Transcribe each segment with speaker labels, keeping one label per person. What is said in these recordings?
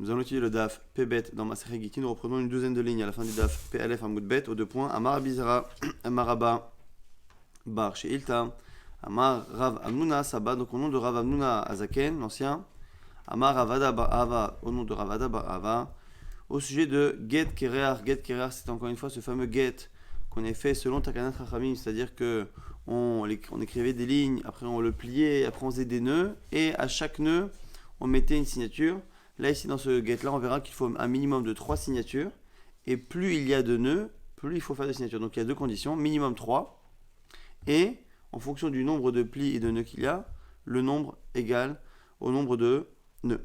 Speaker 1: Nous allons étudier le DAF Pbet dans Masechet Gittin. Nous reprenons une douzaine de lignes à la fin du DAF P-Alef Amud Bet aux 2 points. Amar Abizara, Amar Abba, Bar Sheilta, Amar Rav Amnuna Saba, donc au nom de Rav Amnuna Azaken, l'ancien. Amar Ravada Bar Ava, au nom de Ravada Bar Ava. Au sujet de Get Kerear. Get Kerear, c'est encore une fois ce fameux Get qu'on a fait selon Takanat Chachamim, c'est-à-dire que on écrivait des lignes, après on le pliait, après on faisait des nœuds, et à chaque nœud, on mettait une signature. Là, ici, dans ce get-là, on verra qu'il faut un minimum de 3 signatures. Et plus il y a de nœuds, plus il faut faire de signatures. Donc, il y a deux conditions, minimum 3. Et, en fonction du nombre de plis et de nœuds qu'il y a, le nombre égal au nombre de nœuds.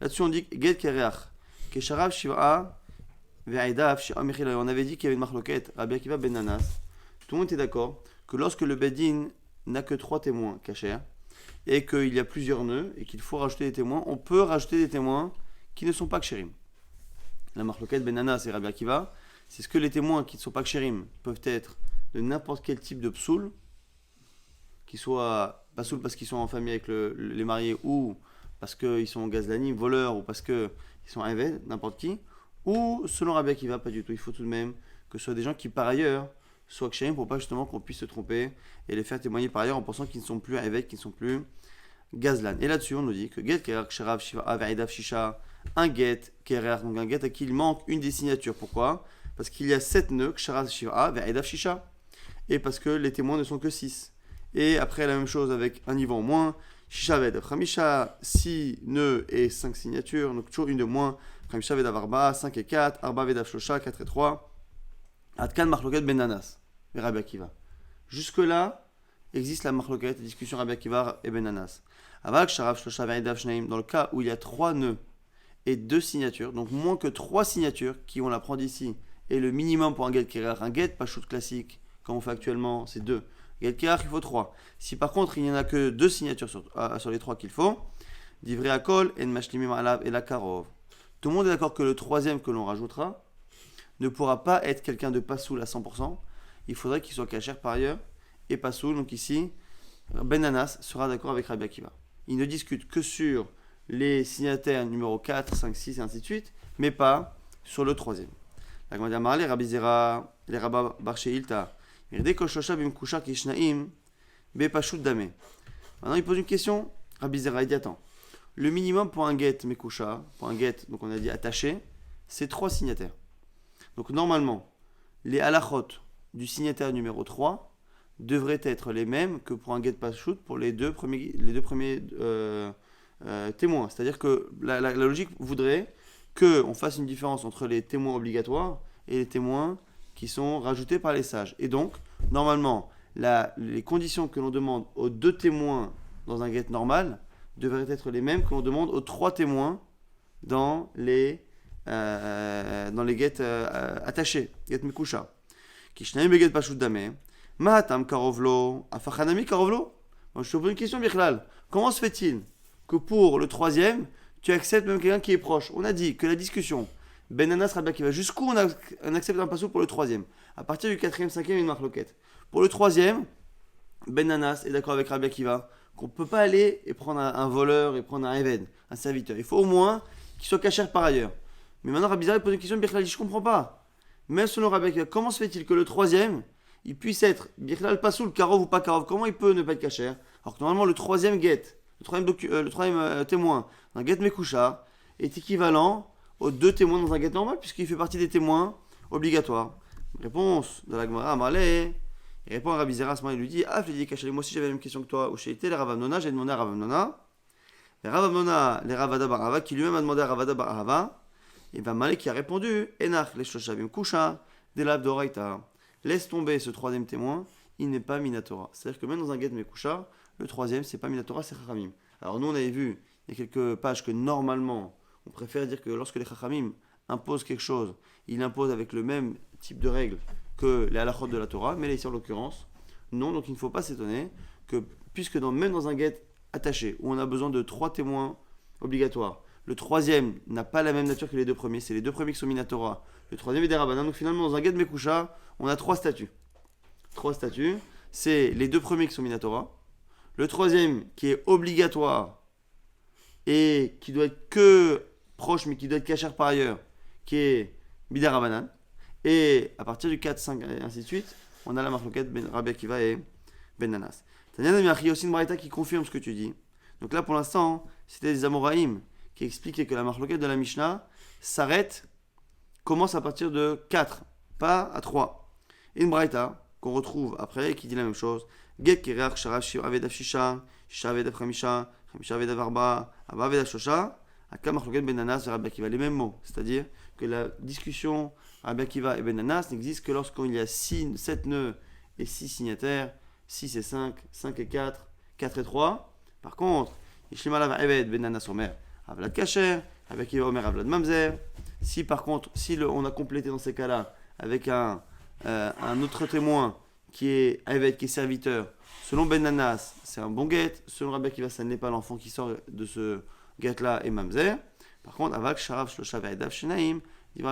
Speaker 1: Là-dessus, on dit get kereach. Kesharav shiva ve'aidav shi'a mechila. On avait dit qu'il y avait une marloquette, Rabbi Akiva ben Nanas. Tout le monde était d'accord que lorsque le Bedin n'a que 3 témoins cachers, et qu'il y a plusieurs nœuds, et qu'il faut rajouter des témoins, on peut rajouter des témoins qui ne sont pas kshérim. La marloquette ben Nanas et Rabbi Akiva, c'est ce que les témoins qui ne sont pas kshérim peuvent être de n'importe quel type de psoul, qui soit psoul parce qu'ils sont en famille avec les mariés, ou parce qu'ils sont gazlanim, voleurs, ou parce qu'ils sont inved, n'importe qui, ou selon Rabbi Akiva, pas du tout. Il faut tout de même que ce soit des gens qui par ailleurs soient kshérim pour pas justement qu'on puisse se tromper et les faire témoigner par ailleurs en pensant qu'ils ne sont plus inved, qu'ils ne sont plus gazlan. Et là-dessus, on nous dit que get kerer ksherav shiva ave'idav shisha, un get kerer, donc un get à qui il manque une des signatures. Pourquoi? Parce qu'il y a 7 nœuds ksherav shiva ave'idav shisha, et parce que les témoins ne sont que 6. Et après la même chose avec un niveau en moins, shisha ave'idav chamisha, 6 nœuds et 5 signatures, donc toujours une de moins, chamisha ave'idav arba, 5 et 4, arba ave'idav shlosha, 4 et 3, atkan marloket ben Nanas et Rabbi Akiva. Jusque là existe la marloquette, la discussion Rabbi Akiva et Ben Nanas. Dans le cas où il y a 3 nœuds et 2 signatures, donc moins que 3 signatures qui vont la prendre ici, et le minimum pour un get kerer, un get pachout classique, comme on fait actuellement, c'est 2. Get kerer, il faut 3. Si par contre il n'y en a que 2 signatures sur les 3 qu'il faut, divrei akol en mashlimim alav et la karov. Tout le monde est d'accord que le troisième que l'on rajoutera ne pourra pas être quelqu'un de pasoul à 100%. Il faudrait qu'il soit kasher par ailleurs et pasoul. Donc ici, Ben Nanas sera d'accord avec Rabbi Akiva. Il ne discute que sur les signataires numéro 4, 5, 6 et ainsi de suite, mais pas sur le troisième. La Gemara Marley, Rabbi Zera, les Rabba Barcheilta, Maintenant il pose une question. Rabbi Zera, il dit attends, le minimum pour un get mekusha, pour un get, donc on a dit attaché, c'est 3 signataires. Donc normalement, les halachot du signataire numéro 3 devraient être les mêmes que pour un get pachout pour les deux premiers témoins. C'est-à-dire que la logique voudrait qu'on fasse une différence entre les témoins obligatoires et les témoins qui sont rajoutés par les sages. Et donc, normalement, les conditions que l'on demande aux 2 témoins dans un get normal devraient être les mêmes que l'on demande aux 3 témoins dans les get attachés, get mekusha. Kishnayim beget pachout dameh. Mahatam karovlo, afachanami karovlo. Je te pose une question, Bichlal. Comment se fait-il que pour le troisième, tu acceptes même quelqu'un qui est proche? On a dit que la discussion, Ben Nanas Rabbi Akiva, jusqu'où on accepte un pasoul pour le troisième? À partir du 4e, 5e, il y a une marloquette. Pour le troisième, Ben Nanas est d'accord avec Rabbi Akiva qu'on ne peut pas aller et prendre un voleur et prendre un eved, un serviteur. Il faut au moins qu'il soit kasher par ailleurs. Mais maintenant, Rabbi Zera pose une question, Bichlal, je ne comprends pas. Même selon Rabbi Akiva, comment se fait-il que le troisième, il puisse être Bichlal pasoul, karov ou pas karov? Comment il peut ne pas être kasher? Alors que normalement, le troisième get, le troisième témoin d'un get mekusha est équivalent aux 2 témoins dans un get normal, puisqu'il fait partie des témoins obligatoires. Réponse de la Gemara Amalé. Il répond à Rabbi Zera, il lui dit ah, je lui dis caché, moi aussi j'avais la même question que toi. Où j'ai été, les Rav Amnona, j'ai demandé à Rav Amnona. Les Rav Amnona, les Ravada Barava, qui lui-même a demandé à Ravada Barava. Et ben Malé qui a répondu Enach, les Shoshavim Kusha, Delab Doraita. Laisse tomber ce troisième témoin, il n'est pas Minatora. C'est-à-dire que même dans un get Mekusha, le troisième, c'est pas Minatora, c'est Chachamim. Alors nous, on avait vu, il y a quelques pages que normalement, on préfère dire que lorsque les Chachamim imposent quelque chose, ils l'imposent avec le même type de règles que les halachot de la Torah, mais là, ici en l'occurrence, non, donc il ne faut pas s'étonner que, puisque même dans un get attaché, où on a besoin de 3 témoins obligatoires, le troisième n'a pas la même nature que les 2 premiers, c'est les 2 premiers qui sont Minatora, le troisième est des Rabbanan, donc finalement dans un get Mekusha, on a 3 statuts. 3 statuts, c'est les 2 premiers qui sont Minatora, le troisième qui est obligatoire et qui doit être que proche mais qui doit être cachère par ailleurs, qui est Bidar Rabanan. Et à partir du 4, 5 et ainsi de suite, on a la marloquette Ben Rabbi Akiva et Ben Nanas. Tanya, il y a aussi une braïta qui confirme ce que tu dis. Donc là pour l'instant, c'était des Amoraïm qui expliquaient que la marloquette de la Mishnah commence à partir de 4, pas à 3. Et une braïta qu'on retrouve après qui dit la même chose. Get Kereach Sharav Avedav Shisha, Shisha Avedav Khamisha, Khamisha Avedav Arba, Abba Avedav Shosha, Aka marloquette Ben Nanas et Rabbi Akiva. Les mêmes mots. C'est-à-dire que la discussion Rabbi Akiva et Ben Nanas n'existe que lorsqu'il y a 7 nœuds et 6 signataires, 6 et 5, 5 et 4, 4 et 3. Par contre, Ishlimalav Eved Ben Nanas Omer, Avlad Kacher, Rabbi Akiva Omer Avlad Mamzer. Si par contre, on a complété dans ces cas-là avec un autre témoin qui est Eved, qui est serviteur, selon Ben Nanas, c'est un bon guet, selon Rabbi Akiva, ça n'est pas l'enfant qui sort de ce guet-là et Mamzer. Par contre, Avak Sharav Shlosha Ve'edav Shenaim, et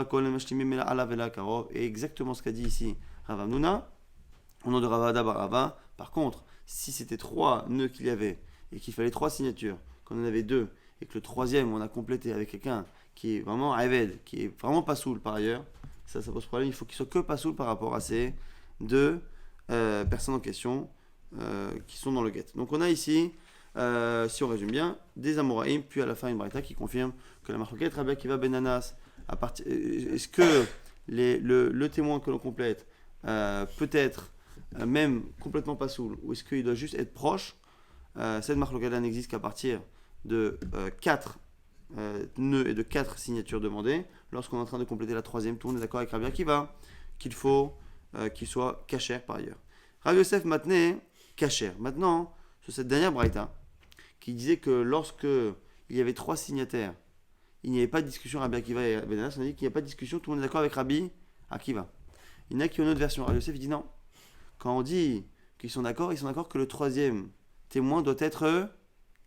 Speaker 1: exactement ce qu'a dit ici Rav Hamnouna, au nom de Ravada Barava. Par contre, si c'était 3 nœuds qu'il y avait et qu'il fallait 3 signatures, qu'on en avait 2 et que le troisième on a complété avec quelqu'un qui est vraiment Aved, qui est vraiment pas soul par ailleurs, ça pose problème. Il faut qu'il soit que pas soul par rapport à ces 2 personnes en question qui sont dans le guet. Donc on a ici, si on résume bien, des Amoraïm, puis à la fin une braïta qui confirme que la marloquette Rabbi Akiva Ben Nanas, est-ce que le témoin que l'on complète peut être même complètement pas soul, ou est-ce qu'il doit juste être proche? Cette marloquette n'existe qu'à partir de 4 nœuds et de 4 signatures demandées. Lorsqu'on est en train de compléter la troisième, tout le monde est d'accord avec Rabbi Akiva qu'il faut qu'il soit cachère par ailleurs. Rav Yosef maintenait cachère. Maintenant, sur cette dernière braïta, qui disait que lorsque il y avait 3 signataires, il n'y avait pas de discussion Rabbi Akiva et Ben Nanas, on a dit qu'il n'y a pas de discussion, tout le monde est d'accord avec Rabbi Akiva. Il y en a qui ont une autre version. Rav Yosef dit non. Quand on dit qu'ils sont d'accord que le troisième témoin doit être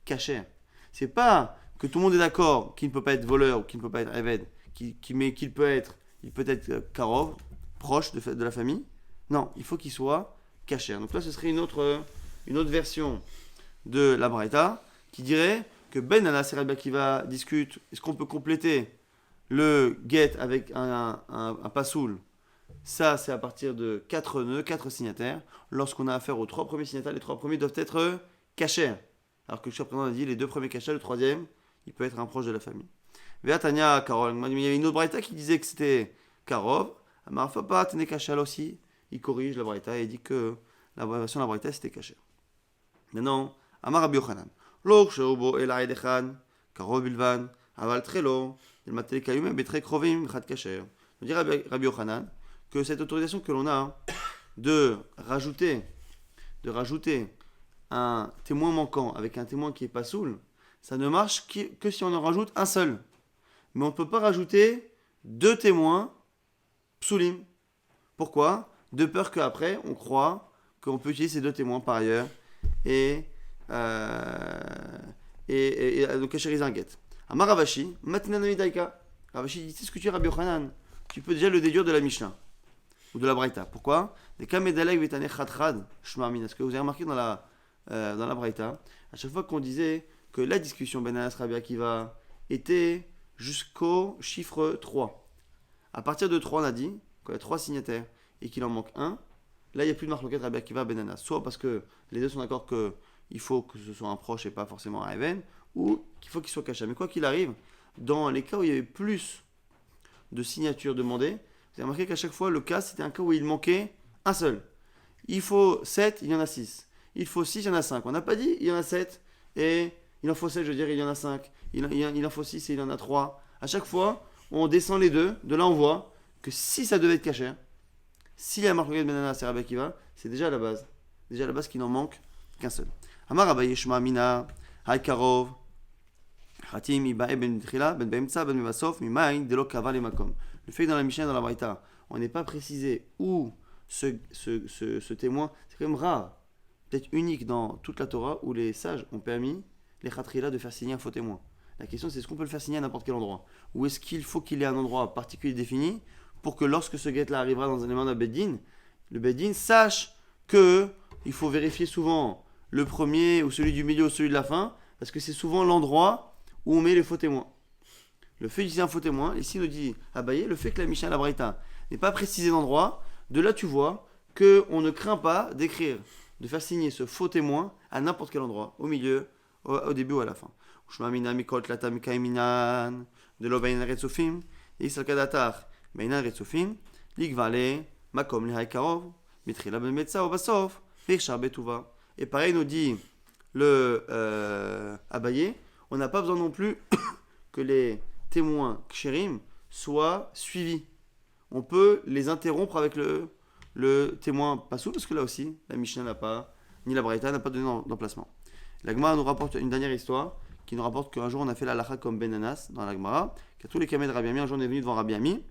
Speaker 1: cachère. C'est pas que tout le monde est d'accord qu'il ne peut pas être voleur ou qu'il ne peut pas être Eved, mais il peut être Karov, proche de la famille. Non, il faut qu'il soit cachère. Donc là, ce serait une autre version de la Braïta qui dirait que Ben Nanas et Rabbi Akiva discutent, est-ce qu'on peut compléter le get avec un pasoul? Ça, c'est à partir de 4 nœuds, 4 signataires. Lorsqu'on a affaire aux 3 premiers signataires, les 3 premiers doivent être cachers. Alors que jusqu'à présent, on a dit les 2 premiers cachers, le troisième, il peut être un proche de la famille. Veatania, Karol. Il y avait une autre Braïta qui disait que c'était Karov. Amarfapa, Tene Kachal aussi. Il corrige la Braïta et dit que la version de la Braïta, c'était caché. Maintenant, Amar Rabbi Yochanan. Lok Sheubo Elai Dechan, Karov Bilvan, Aval Trelo, El Matel Kayume, Betre Krovim, Khat Kacher. On dit Rabbi Yochanan que cette autorisation que l'on a de rajouter un témoin manquant avec un témoin qui est pas soul, ça ne marche que si on en rajoute un seul. Mais on ne peut pas rajouter 2 témoins psoulim. Pourquoi? De peur qu'après, on croit qu'on peut utiliser ces 2 témoins par ailleurs et donc cachériser un guet. Amar Ravashi, Matinanami Daika. Ravashi dit, c'est ce que tu es Rabbi Yochanan. Tu peux déjà le déduire de la Mishnah ou de la Braïta. Pourquoi? Des Kamedalek Vetane Khatrad Shmarmin. Est-ce que vous avez remarqué dans la Braïta, à chaque fois qu'on disait que la discussion Ben Nanas Rabbi Akiva était jusqu'au chiffre 3. À partir de 3, on a dit qu'il y a 3 signataires et qu'il en manque un. Là, il n'y a plus de marloquette Rabbi Akiva Ben Nanas. Soit parce que les deux sont d'accord qu'il faut que ce soit un proche et pas forcément un Even, ou qu'il faut qu'il soit caché. Mais quoi qu'il arrive, dans les cas où il y avait plus de signatures demandées, vous avez remarqué qu'à chaque fois, le cas, c'était un cas où il manquait un seul. Il faut 7, il y en a 6. Il faut 6, il y en a 5. On n'a pas dit, il y en a 7, et il en faut 7, je veux dire, il y en a 5. Il en faut 6 et il y en a 3. À chaque fois, on descend les deux. De là, on voit que si ça devait être caché, s'il y a marloquette Ben Nanas et Rabbi Akiva, c'est déjà à la base. Déjà à la base qu'il n'en manque qu'un seul. Amar Abaye Shema Mina, Haykarov, Hatim Ibae Ben Trila, Ben Bemtsa, Ben Mevasof, Mimaïn, Delo Kaval et Makom. Le fait que dans la Mishnah et dans la Braïta, on n'est pas précisé où ce témoin, c'est quand même rare, peut-être unique dans toute la Torah, où les sages ont permis les Khatrila de faire signer un faux témoin. La question, c'est est-ce qu'on peut le faire signer à n'importe quel endroit? Ou est-ce qu'il faut qu'il ait un endroit particulier défini pour que lorsque ce guet-là arrivera dans les mains d'un Beddin, le Beddin sache qu'il faut vérifier souvent le premier ou celui du milieu ou celui de la fin, parce que c'est souvent l'endroit où on met les faux témoins. le fait d'utiliser un faux témoin, ici il nous dit Abaye, le fait que la Mishnah et la Braïta n'est pas précisé d'endroit, de là tu vois qu'on ne craint pas d'écrire, de faire signer ce faux témoin à n'importe quel endroit, au milieu, au début ou à la fin. De l'obayin retsofim, isalkadatar, bainan retsofim, ligvale, makom lehaikarov, mitrila ben metsa obasof, richar betuva. Et pareil nous dit le Abaye, on n'a pas besoin non plus que les témoins kshérim soient suivis. On peut les interrompre avec le témoin passou, parce que là aussi, la Mishnah n'a pas, ni la Braïta n'a pas donné d'emplacement. La Gemara nous rapporte une dernière histoire, qui nous rapporte qu'un jour on a fait la halakha comme Ben Anas dans la Gemara, qu'à tous les camés de Rabbi Ami, un jour on est venu devant Rabbi Ami,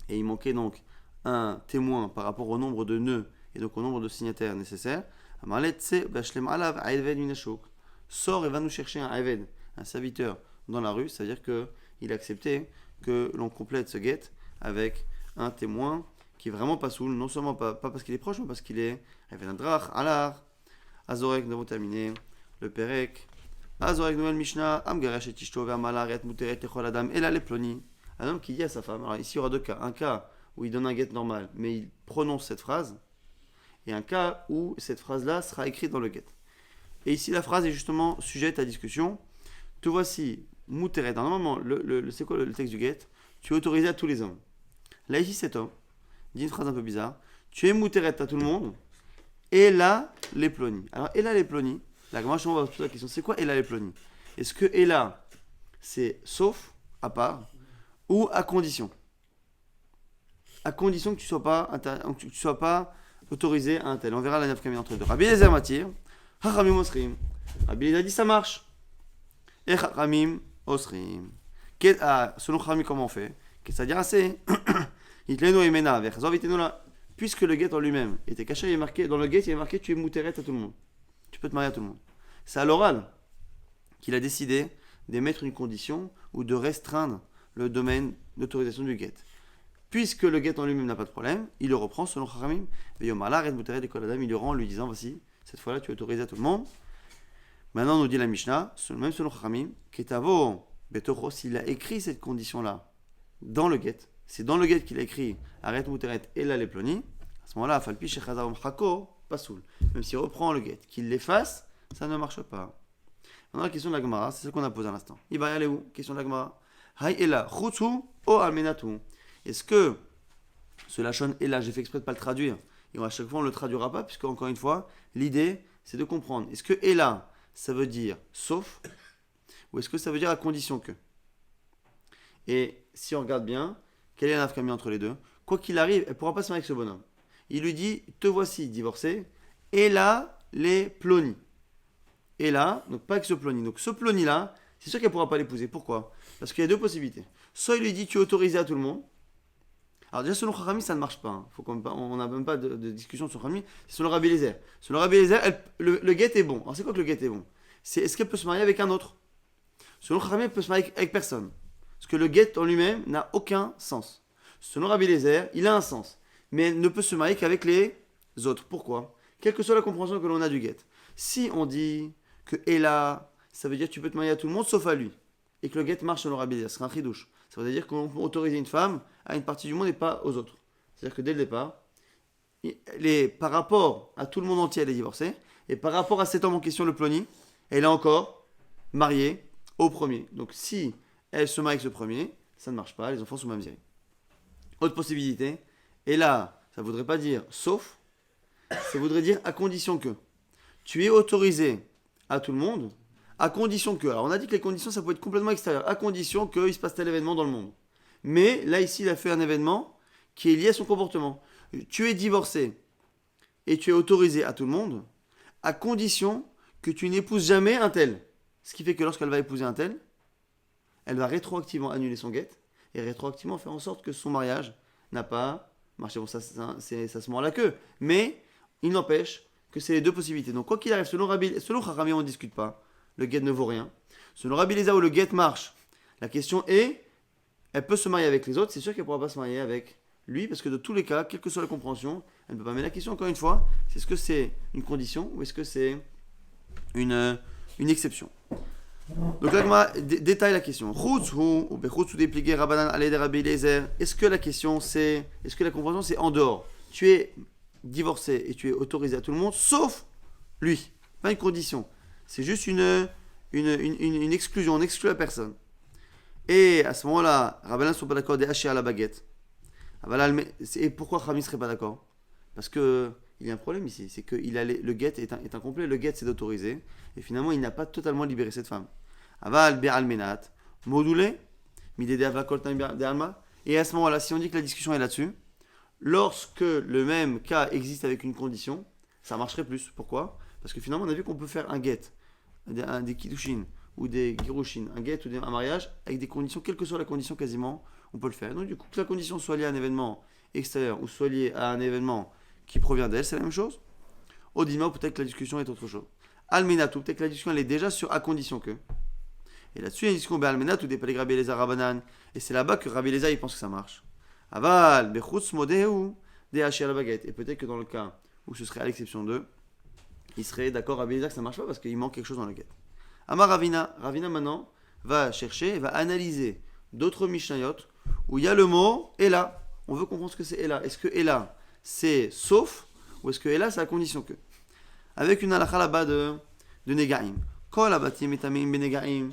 Speaker 1: et il manquait donc un témoin par rapport au nombre de nœuds, et donc au nombre de signataires nécessaires. Sors et va nous chercher un Eved, un serviteur dans la rue, c'est-à-dire qu'il a accepté que l'on complète ce guet avec un témoin qui est vraiment pas saoul, non seulement pas parce qu'il est proche, mais parce qu'il est Eved Adrach, Alar, Azorek, nous avons terminé le Perek, Azorek Noël Mishnah, Amgaresh et Tishto, Vermalar, Et Muteret, Echol Adam, et là les ploni. Un homme qui dit à sa femme, alors ici il y aura deux cas, un cas où il donne un guet normal, mais il prononce cette phrase, et un cas où cette phrase-là sera écrite dans le guet. Et ici, la phrase est justement sujette à discussion. Te voici, Mouteret. Normalement, c'est quoi le texte du guet? Tu es autorisé à tous les hommes. Là, ici, cet homme dit une phrase un peu bizarre. Tu es Mouteret à tout le monde. Et là, les plonis. Alors, et là, les plonis. La grande on va poser la question. C'est quoi et là, les plonis? Est-ce que et là, c'est sauf, à part, ou à condition? À condition que tu ne sois pas autorisé à un tel. On verra la nafkamine entre les deux. Rabbi Eliezer Matir. Chachamim osrim. Rabbi Eliezer dit ça marche. Et Chachamim osrim. Selon Chachamim, comment on fait? C'est-à-dire assez. Puisque le guet en lui-même était caché, il est marqué, dans le guet, il est marqué tu es mouteret à tout le monde. Tu peux te marier à tout le monde. C'est à l'oral qu'il a décidé d'émettre une condition ou de restreindre le domaine d'autorisation du guet. Puisque le guet en lui-même n'a pas de problème, il le reprend selon Chachamim. Il le rend en lui disant voici. Cette fois-là, tu es autorisé à tout le monde. Maintenant, on nous dit la Mishnah, même selon Chachamim, Ketavo Betocho, s'il a écrit cette condition-là dans le guet, c'est dans le guet qu'il a écrit Arrête Mouteret et la Leploni, à ce moment-là, Falpi Shechazarom Chako, Pasoul. Même s'il reprend le guet, qu'il l'efface, ça ne marche pas. Maintenant, la question de la Gemara, c'est celle qu'on a posée à l'instant. Il va y aller où? Question de la Gemara. Hay Ela, Chutsu o Almenatu. Est-ce que ce Lachon est là, j'ai fait exprès de ne pas le traduire, et à chaque fois on ne le traduira pas, puisque encore une fois, l'idée c'est de comprendre. Est-ce que et là, ça veut dire sauf, ou est-ce que ça veut dire à condition que? Et si on regarde bien, quelle est la nafkamie entre les deux? Quoi qu'il arrive, elle ne pourra pas se marier avec ce bonhomme. Il lui dit, te voici divorcé, et là, les plonis. Et là, donc pas avec ce ploni. Donc ce ploni-là, c'est sûr qu'elle ne pourra pas l'épouser. Pourquoi? Parce qu'il y a deux possibilités. Soit il lui dit, tu es autorisé à tout le monde. Alors déjà, selon Chachamim, ça ne marche pas. Hein. On n'a même pas de discussion sur Chachamim. C'est selon Rabbi Eliezer. Selon Rabbi Eliezer, le guet est bon. Alors c'est quoi que le guet est bon? Est-ce qu'elle peut se marier avec un autre? Selon Chachamim, elle peut se marier avec personne. Parce que le guet en lui-même n'a aucun sens. Selon Rabbi Eliezer, il a un sens. Mais elle ne peut se marier qu'avec les autres. Pourquoi? Quelle que soit la compréhension que l'on a du guet. Si on dit que Ella, ça veut dire que tu peux te marier à tout le monde sauf à lui. Et que le guet marche selon Rabbi Eliezer, ce sera un chidouche. Ça veut dire qu'on peut autoriser une femme à une partie du monde et pas aux autres. C'est-à-dire que dès le départ, par rapport à tout le monde entier, elle est divorcée. Et par rapport à cet homme en question, le ploni, elle est encore mariée au premier. Donc si elle se marie avec ce premier, ça ne marche pas, les enfants sont mamzérés. Autre possibilité, et là, ça ne voudrait pas dire sauf, ça voudrait dire à condition que. Tu es autorisé à tout le monde, à condition que. Alors on a dit que les conditions, ça peut être complètement extérieur, à condition qu'il se passe tel événement dans le monde. Mais là, ici, il a fait un événement qui est lié à son comportement. Tu es divorcé et tu es autorisé à tout le monde, à condition que tu n'épouses jamais un tel. Ce qui fait que lorsqu'elle va épouser un tel, elle va rétroactivement annuler son guet et rétroactivement faire en sorte que son mariage n'a pas marché. Bon, ça se mord la queue. Mais il n'empêche que c'est les deux possibilités. Donc, quoi qu'il arrive, selon Chachamim, on ne discute pas. Le guet ne vaut rien. Selon Rabbi Eliezer, où le guet marche, la question est, elle peut se marier avec les autres. C'est sûr qu'elle ne pourra pas se marier avec lui, parce que de tous les cas, quelle que soit la compréhension, elle ne peut pas. Mais la question, encore une fois, c'est est-ce que c'est une condition ou est-ce que c'est une exception? Donc là, détaille la question. Est-ce que la question c'est, est-ce que la compréhension c'est en dehors? Tu es divorcé et tu es autorisé à tout le monde, sauf lui. Pas une condition. C'est juste une exclusion. On exclut la personne. Et à ce moment-là, Rabbanan ne sont pas d'accord des hachés à la baguette. Et pourquoi Khami ne serait pas d'accord? Parce que il y a un problème ici, c'est que le guet est incomplet. Le guet c'est d'autoriser, et finalement il n'a pas totalement libéré cette femme. Aval be'al menat, modulé, midede avakol time be'alma. Et à ce moment-là, si on dit que la discussion est là-dessus, lorsque le même cas existe avec une condition, ça marcherait plus. Pourquoi? Parce que finalement on a vu qu'on peut faire un guet, des kiddushin ou des girushin, un guet ou un mariage avec des conditions, quelle que soit la condition quasiment, on peut le faire. Donc du coup, que la condition soit liée à un événement extérieur ou soit liée à un événement qui provient d'elle, c'est la même chose. Odima, peut-être que la discussion est autre chose. Almenatou, peut-être que la discussion elle est déjà sur à condition que. Et là-dessus, il y a une discussion Almenatou des Palais Rabbi Elazar Rabanan. Et c'est là-bas que Rabbi Elazar il pense que ça marche. Aval, Bechutz Modeu, DH à la baguette. Et peut-être que dans le cas où ce serait à l'exception d'eux, il serait d'accord Rabbi Elazar que ça marche pas parce qu'il manque quelque chose dans la guette. Amar Ravina. Ravina maintenant va chercher, va analyser d'autres Mishnayot où il y a le mot Ela. On veut comprendre ce que c'est Ela. Est-ce que Ela c'est sauf ou est-ce que Ela c'est à condition que? Avec une halakha là-bas de Negaim. Kol abatim etamim benegaim.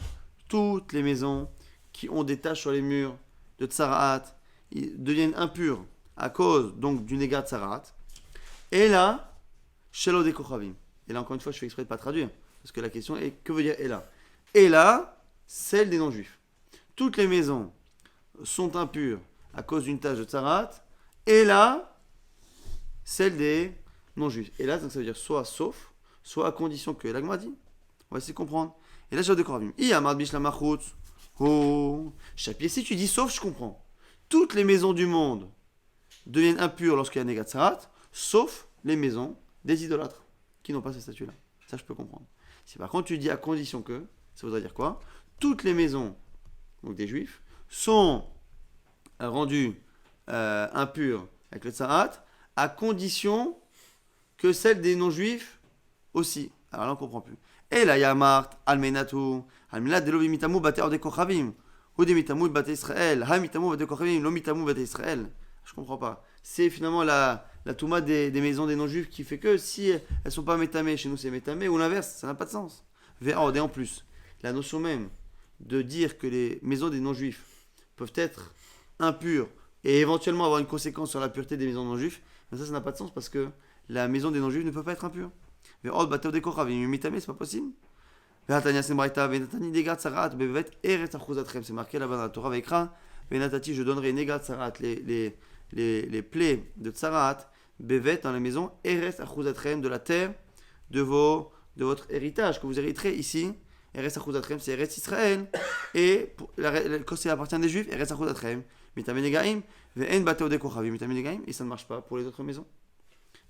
Speaker 1: Toutes les maisons qui ont des taches sur les murs de Tsaraat deviennent impures à cause donc du Nega Tsaraat. Et là, Shelo de Kochavim. Et là, encore une fois, je fais exprès de ne pas traduire. Parce que la question est, que veut dire Ela? Ela, celle des non-juifs. Toutes les maisons sont impures à cause d'une tache de Tsaraat. Et là, celle des non-juifs. Et là, donc, ça veut dire soit sauf, soit à condition que. Là, dit. On va essayer de comprendre. Et là, je vais décorer. Oh. Chapier, si tu dis sauf, je comprends. Toutes les maisons du monde deviennent impures lorsqu'il y a un Negatsarat, sauf les maisons des idolâtres qui n'ont pas ces statuts-là. Ça, je peux comprendre. Si par contre tu dis à condition que, ça voudrait dire quoi? Toutes les maisons donc des juifs sont rendues impures avec le Tsarat, à condition que celles des non-juifs aussi. Alors là, on ne comprend plus. Et là, Yamart, Almenatu, Almenat, Delo Mitamu, Bate Orde Kochavim, ou des Mitamu, Bate Israël, Ha Mitamu, Bate Kochavim, Lo Mitamu, Bate Israël. Je ne comprends pas. C'est finalement la Touma des maisons des non-juifs qui fait que si elles ne sont pas métamées, chez nous c'est métamé, ou l'inverse, ça n'a pas de sens. Et en plus, la notion même de dire que les maisons des non-juifs peuvent être impures et éventuellement avoir une conséquence sur la pureté des maisons non-juifs, ça n'a pas de sens parce que la maison des non-juifs ne peut pas être impure. C'est pas possible. C'est marqué là-bas dans la Torah Vayikra, je donnerai Negat Sarat, les plaies de Tsarat, Bevet dans la maison, Eres Achuzatrem, de la terre de votre héritage que vous hériterez ici. Eres Achuzatrem, c'est Eres Israël. Et quand ça appartient des Juifs, Eres Achuzatrem, Mitame Negaim, Ve'en Bateo de Kochavim, Mitame Negaim, et ça ne marche pas pour les autres maisons.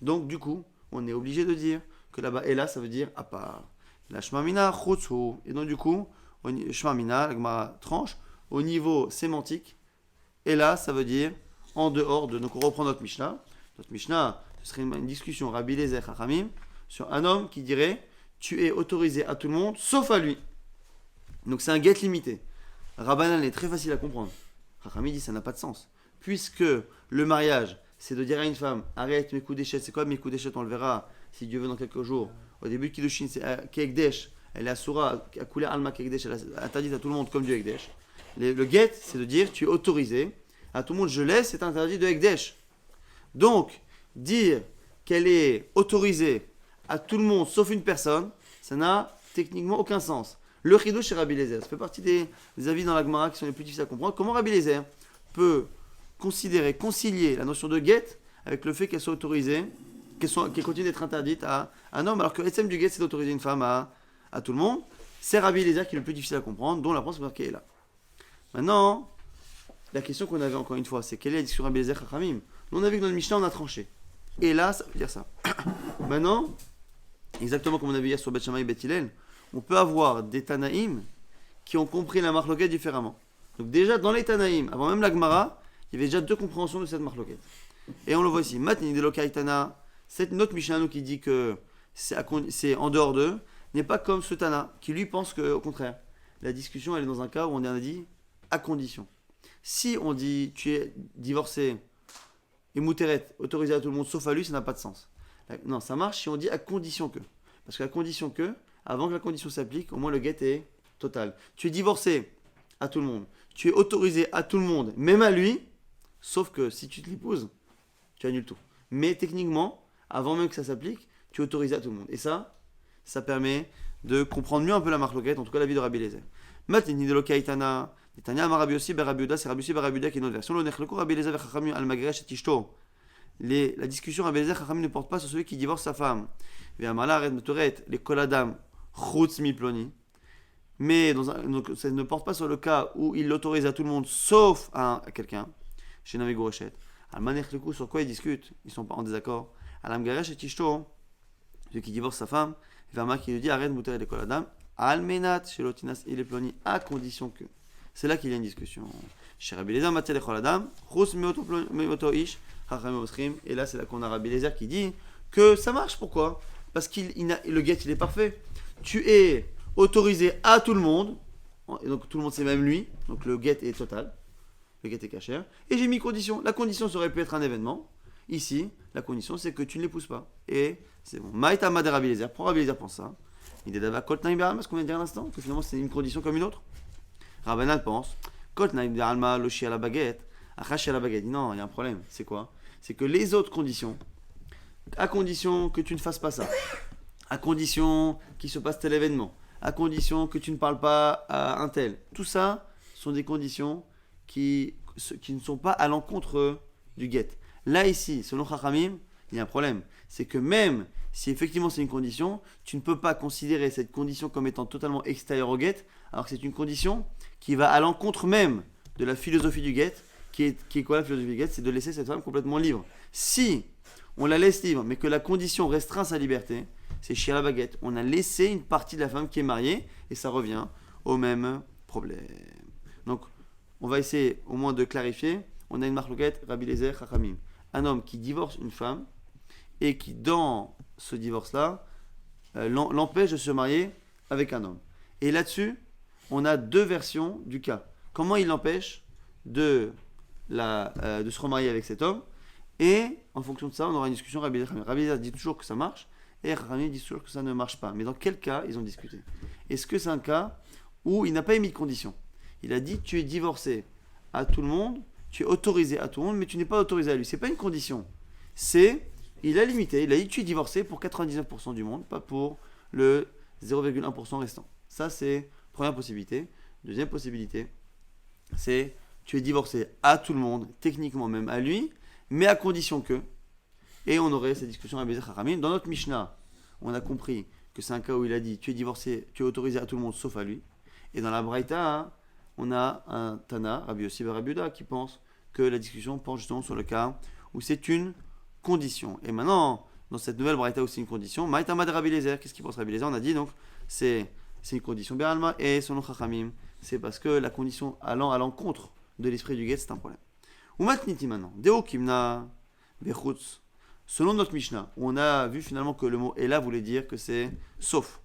Speaker 1: Donc, du coup, on est obligé de dire que là-bas, et là, ça veut dire à part. La Shmamina, Chutsu. Et donc, du coup, Shmamina, la Gemara tranche, au niveau sémantique, et là, ça veut dire en dehors de. Donc, on reprend notre Mishnah. Notre Mishnah, ce serait une discussion Rabbi Eliezer Chachamim sur un homme qui dirait tu es autorisé à tout le monde sauf à lui. Donc, c'est un get limité. Rabbanan est très facile à comprendre. Chachamim dit ça n'a pas de sens. Puisque le mariage, c'est de dire à une femme arrête mes coups d'échette. C'est quoi mes coups d'échette? On le verra si Dieu veut dans quelques jours. Au début de Kiddushin, c'est Kekdesh. Elle est Asura, à couler Alma Kekdesh. Elle est interdite à tout le monde comme Dieu Ekdesh. Le get, c'est de dire tu es autorisé à tout le monde. Je laisse, c'est interdit de Ekdesh. Donc, dire qu'elle est autorisée à tout le monde sauf une personne, ça n'a techniquement aucun sens. Le Chidouche chez Rabbi Eliezer, ça fait partie des avis dans la Gemara qui sont les plus difficiles à comprendre. Comment Rabbi Eliezer peut concilier la notion de get avec le fait qu'elle soit autorisée, qu'elle continue d'être interdite à un homme, alors que l'essence du get c'est d'autoriser une femme à tout le monde. C'est Rabbi Eliezer qui est le plus difficile à comprendre, dont la réponse est marquée est là. Maintenant, la question qu'on avait encore une fois, c'est quelle est la discussion Rabbi Eliezer Chachamim? Nous on a vu que dans le Mishnah on a tranché. Et là, ça veut dire ça. Maintenant, exactement comme on a vu hier sur Bet Shammai et Bet Hillel, on peut avoir des Tanaïm qui ont compris la marloquette différemment. Donc déjà, dans les Tanaïm, avant même la Gemara, il y avait déjà deux compréhensions de cette marloquette. Et on le voit ici. Matni de Lokaitana, c'est notre Mishnah qui dit que c'est en dehors d'eux, n'est pas comme ce Tana, qui lui pense qu'au contraire, la discussion elle est dans un cas où on a dit à condition. Si on dit tu es divorcé et mouteret, autorisé à tout le monde sauf à lui, ça n'a pas de sens. Non, ça marche si on dit à condition que. Parce qu'à condition que, avant que la condition s'applique, au moins le get est total. Tu es divorcé à tout le monde. Tu es autorisé à tout le monde, même à lui, sauf que si tu te l'épouses, tu annules tout. Mais techniquement, avant même que ça s'applique, tu es autorisé à tout le monde. Et ça permet de comprendre mieux un peu la marloquette, en tout cas la vie de Rabbi Eliezer. Matini de Lokaitana, Netanya Amarabi aussi, Berabi Uda, c'est Rabbi aussi, Berabi Uda qui est une autre version. L'Onechlekou, Rabbi Eliezer, Vechachami, Al-Magresh et Tishto. La discussion Rabbi Eliezer, Chachami ne porte pas sur celui qui divorce sa femme. Ve'amala, Red Metoret, les Koladam, Chutz Miploni. Mais donc, ça ne porte pas sur le cas où il l'autorise à tout le monde, sauf à quelqu'un, chez Navi Gourachet. Al-Manechlekou, sur quoi ils discutent? Ils ne sont pas en désaccord. Al-Amgaresh et Tishto, celui qui divorce sa femme, Verma qui lui dit arrête Mouter et Koladam, Almenat, chez Lotinas et les Ploni, à condition que. C'est là qu'il y a une discussion. Chez Rabbi Eliezer, Matel et Koladam, Chus Meoto Ish, Chacham Osrim, et là c'est là qu'on a Rabbi Eliezer qui dit que ça marche. Pourquoi? Parce que le get il est parfait. Tu es autorisé à tout le monde, et donc tout le monde c'est même lui, donc le get est total, le get est cachère, et j'ai mis condition. La condition ça aurait pu être un événement. Ici, la condition c'est que tu ne l'épouses pas. Et c'est bon. Maïtama de Rabbi Eliezer, pour Rabbi Eliezer pense ça. Il est d'abord Kotnaim Be'alma, ce qu'on vient de dire à l'instant, que finalement c'est une condition comme une autre. Rabbanan pense Kotnaim Be'alma, Loshi à la baguette, Achashi à la baguette. Non, il y a un problème. C'est quoi? C'est que les autres conditions, à condition que tu ne fasses pas ça, à condition qu'il se passe tel événement, à condition que tu ne parles pas à un tel, tout ça sont des conditions qui ne sont pas à l'encontre du get. Là, ici, selon Chachamim, il y a un problème. C'est que même si effectivement c'est une condition, tu ne peux pas considérer cette condition comme étant totalement extérieure au get, alors que c'est une condition qui va à l'encontre même de la philosophie du get, qui est quoi la philosophie du get? C'est de laisser cette femme complètement libre. Si on la laisse libre, mais que la condition restreint sa liberté, c'est chez la baguette. On a laissé une partie de la femme qui est mariée, et ça revient au même problème. Donc, on va essayer au moins de clarifier. On a une marloquette, Rabbi Eliezer, Chachamim. Un homme qui divorce une femme, et qui, dans ce divorce-là, l'empêche de se marier avec un homme. Et là-dessus, on a deux versions du cas. Comment il l'empêche de se remarier avec cet homme? Et en fonction de ça, on aura une discussion. Rabbi Eliezer dit toujours que ça marche, et Rami dit toujours que ça ne marche pas. Mais dans quel cas ils ont discuté? Est-ce que c'est un cas où il n'a pas émis de condition? Il a dit tu es divorcé à tout le monde, tu es autorisé à tout le monde, mais tu n'es pas autorisé à lui. C'est pas une condition. Il a limité. Il a dit tu es divorcé pour 99% du monde, pas pour le 0,1% restant. Ça, c'est première possibilité. Deuxième possibilité, c'est tu es divorcé à tout le monde, techniquement même à lui, mais à condition que. Et on aurait cette discussion à Bézé Chachamim. Dans notre Mishnah, on a compris que c'est un cas où il a dit tu es divorcé, tu es autorisé à tout le monde sauf à lui. Et dans la Braïta, on a un Tana, Rabbi Yossi ben Rabbi Uda, qui pense que la discussion porte justement sur le cas où c'est une condition. Et maintenant, dans cette nouvelle Braïta aussi une condition, Maïtama de Rabbi Eliezer, qu'est-ce qu'il pense Rabbi Eliezer? On a dit donc, c'est une condition Be'alma, et selon Chachamim, c'est parce que la condition allant à l'encontre de l'esprit du get, c'est un problème. Ou matniti maintenant, Deo Kimna Bechutz. Selon notre Mishnah, où on a vu finalement que le mot Ela voulait dire que c'est sauf.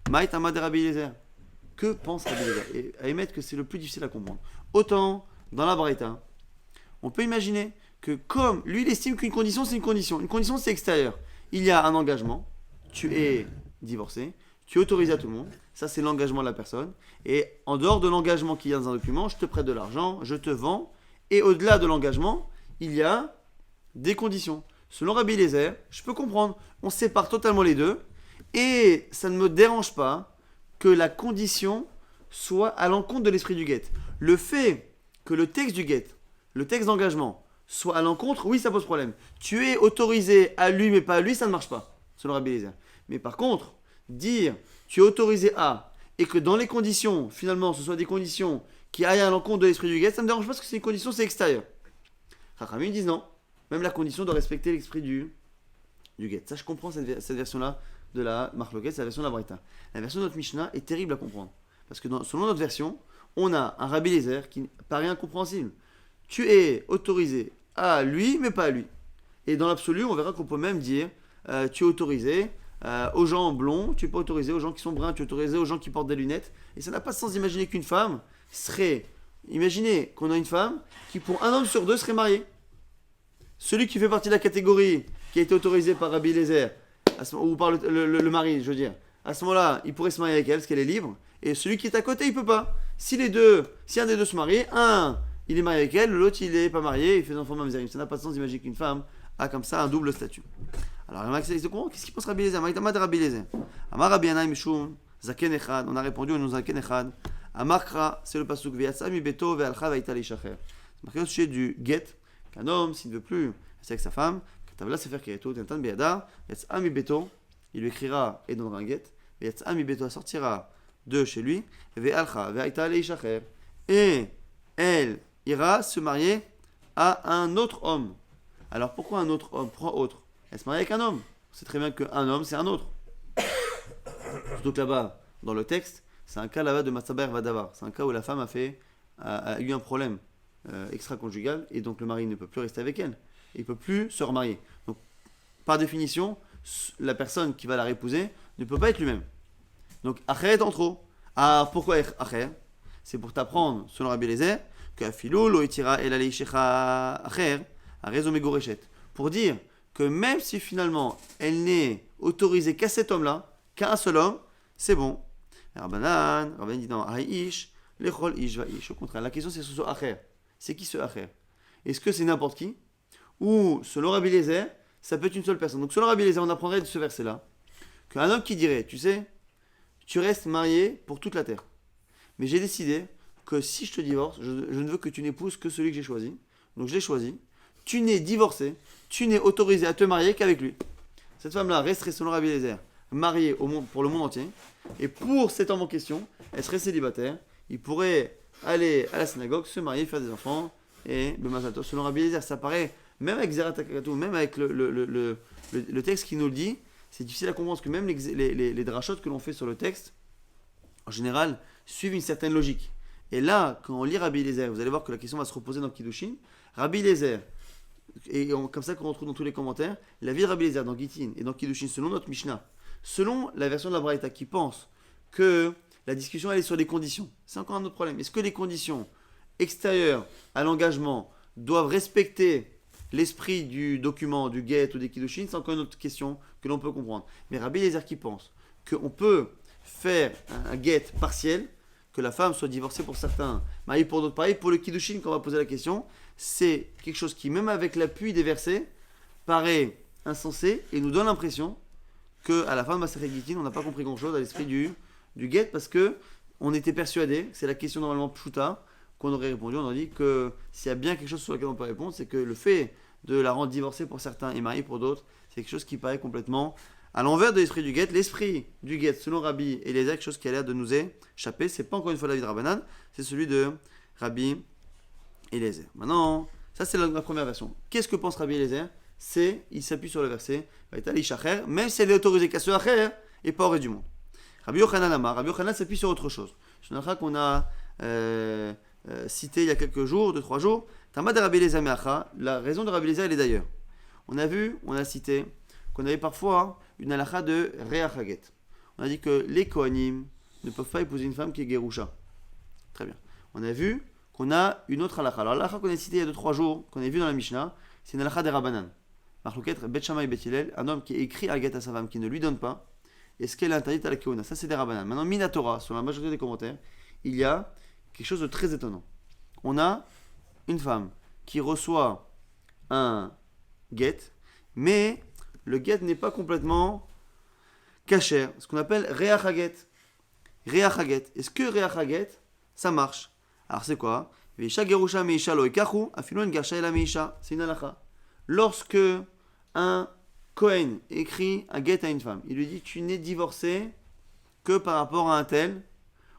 Speaker 1: Maïtama de Rabbi Eliezer. Que pense Rabbi Eliezer? Et à émettre que c'est le plus difficile à comprendre. Autant dans la Braïta, on peut imaginer que comme lui il estime qu'une condition c'est une condition. Une condition c'est extérieur. Il y a un engagement, tu es divorcé, tu es autorisé à tout le monde, ça c'est l'engagement de la personne. Et en dehors de l'engagement qu'il y a dans un document, je te prête de l'argent, je te vends. Et au-delà de l'engagement, il y a des conditions. Selon Rabbi Eliezer, je peux comprendre, on sépare totalement les deux, et ça ne me dérange pas que la condition soit à l'encontre de l'esprit du get. Le fait que le texte du get, le texte d'engagement, soit à l'encontre, oui, ça pose problème. Tu es autorisé à lui, mais pas à lui, ça ne marche pas, selon Rabbi Eliezer. Mais par contre, dire tu es autorisé à, et que dans les conditions, finalement, ce soit des conditions qui aillent à l'encontre de l'esprit du get, ça ne me dérange pas parce que c'est une condition, c'est extérieur. Chachamim disent non. Même la condition de respecter l'esprit du get. Ça, je comprends cette version-là de la Marloquet, c'est la version de la Braïta. La version de notre Mishnah est terrible à comprendre. Parce que selon notre version, on a un Rabbi Eliezer qui paraît incompréhensible. Tu es autorisé à lui, mais pas à lui. Et dans l'absolu, on verra qu'on peut même dire tu es autorisé aux gens blonds, tu peux autoriser aux gens qui sont bruns, tu peux autoriser aux gens qui portent des lunettes. Et ça n'a pas de sens d'imaginer qu'une femme serait... Imaginez qu'on a une femme qui, pour un homme sur deux, serait mariée. Celui qui fait partie de la catégorie qui a été autorisée par Rabbi Eliezer, ou par le mari, je veux dire, à ce moment-là, il pourrait se marier avec elle, parce qu'elle est libre. Et celui qui est à côté, il peut pas. Si un des deux se marie, un, il est marié avec elle, l'autre, il est pas marié, il fait des enfants mamzerim. Ça n'a pas de sens d'imaginer qu'une femme a comme ça un double statut. Alors, qu'est-ce qu'il pense Rabbi Eliezer? Rabbi Eliezer. Amar Rabbi Yannai Mishum, Zaken Echad, on a répondu, on nous a Zaken Echad. Amarkra, c'est le pasuk, Ve'yatsa mi beto ve'alcha ve'ita leishacher. C'est marqué au sujet du get, qu'un homme, s'il ne veut plus rester avec sa femme, Katavla Sefer Kereto, Tentan Be'ada, Yatsa mi beto, il lui écrira et donnera un get, Ve'yatsa mi beto, sortira de chez lui, Ve'alcha ve'ita leishacher, et elle ira se marier à un autre homme. Alors pourquoi un autre homme? Pourquoi autre? Elle se marie avec un homme. On sait très bien qu'un homme, c'est un autre. Surtout que là-bas, dans le texte, c'est un cas là-bas de Matsaber Vadavar. C'est un cas où la femme a eu un problème extra-conjugal et donc le mari ne peut plus rester avec elle. Il ne peut plus se remarier. Donc, par définition, la personne qui va la répouser ne peut pas être lui-même. Donc, Acher est en trop. Ah, pourquoi Acher? C'est pour t'apprendre, selon Rabbi Eliezer, que Afilou lo itira el aleishecha Acher a raison megoreshet. Pour dire que même si finalement elle n'est autorisée qu'à cet homme-là, qu'à un seul homme, c'est bon. Rabbanan dit non, Haïch, lechol ish va ish. Au contraire, la question c'est ce Acher. C'est qui ce Acher? Est-ce que c'est n'importe qui? Ou selon Rabbi Eliezer, ça peut être une seule personne. Donc selon Rabbi Eliezer, on apprendrait de ce verset-là qu'un homme qui dirait, tu sais, tu restes marié pour toute la terre. Mais j'ai décidé que si je te divorce, je ne veux que tu n'épouses que celui que j'ai choisi. Donc je l'ai choisi. Tu n'es divorcé, tu n'es autorisé à te marier qu'avec lui. Cette femme-là resterait selon Rabbi Eliezer mariée pour le monde entier. Et pour cet homme en question, elle serait célibataire. Il pourrait aller à la synagogue, se marier, faire des enfants. Et Bemazato, selon Rabbi Eliezer, ça paraît, même avec Zerat HaKatou, même avec le texte qui nous le dit, c'est difficile à comprendre parce que même les drachot que l'on fait sur le texte, en général, suivent une certaine logique. Et là, quand on lit Rabbi Eliezer, vous allez voir que la question va se reposer dans Kiddushin. Rabbi Eliezer, comme ça qu'on retrouve dans tous les commentaires, la vie de Rabbi Eliezer dans Gittin et dans Kiddushin, selon notre Mishnah, selon la version de la Braïta qui pense que la discussion elle est sur les conditions, c'est encore un autre problème. Est-ce que les conditions extérieures à l'engagement doivent respecter l'esprit du document, du get ou des Kiddushin? C'est encore une autre question que l'on peut comprendre. Mais Rabbi Eliezer qui pense qu'on peut faire un get partiel, que la femme soit divorcée pour certains, mariée pour d'autres, pareil, pour le Kiddushin, quand on va poser la question, c'est quelque chose qui, même avec l'appui des versets, paraît insensé et nous donne l'impression qu'à la fin de Masechet Gittin, on n'a pas compris grand-chose à l'esprit du get parce que on était persuadé, c'est la question normalement pshuta, qu'on aurait répondu, on aurait dit que s'il y a bien quelque chose sur lequel on peut répondre, c'est que le fait de la rendre divorcée pour certains et mariée pour d'autres, c'est quelque chose qui paraît complètement à l'envers de l'esprit du get. L'esprit du get, selon Rabbi Eliezer, quelque chose qui a l'air de nous échapper, c'est pas encore une fois l'avis de Rabbanan, c'est celui de Rabbi Eliezer. Maintenant, ça c'est la première version. Qu'est-ce que pense Rabbi Eliezer? Il s'appuie sur le verset, même si elle est autorisée qu'à ce acher et pas au reste du monde. Rabbi Yochanan s'appuie sur autre chose. Je ne qu'on a cité il y a quelques jours, 2-3 jours, Tamad Rabbi Eliezer Meacha, la raison de Rabbi Eliezer elle est d'ailleurs. On a cité qu'on avait parfois une halakha de Reach Haget. On a dit que les Kohanim ne peuvent pas épouser une femme qui est Gerusha. Très bien. On a vu qu'on a une autre halakha. Alors l'halakha qu'on a citée il y a 2-3 jours, qu'on a vu dans la Mishnah, c'est une halakha des Rabbanan. Marlouket, Bet Shammai Bet Hillel, un homme qui écrit un get à sa femme, qui ne lui donne pas, est-ce qu'elle est interdite à la Keuna? Ça c'est des Rabbanan. Maintenant, Minatora, sur la majorité des commentaires, il y a quelque chose de très étonnant. On a une femme qui reçoit un get, mais le get n'est pas complètement kasher, ce qu'on appelle Reach Haget. Reach Haget. Est-ce que Reach Haget, ça marche? Alors c'est quoi? C'est une halakha. Lorsque un Kohen écrit un get à une femme, il lui dit tu n'es divorcé que par rapport à un tel,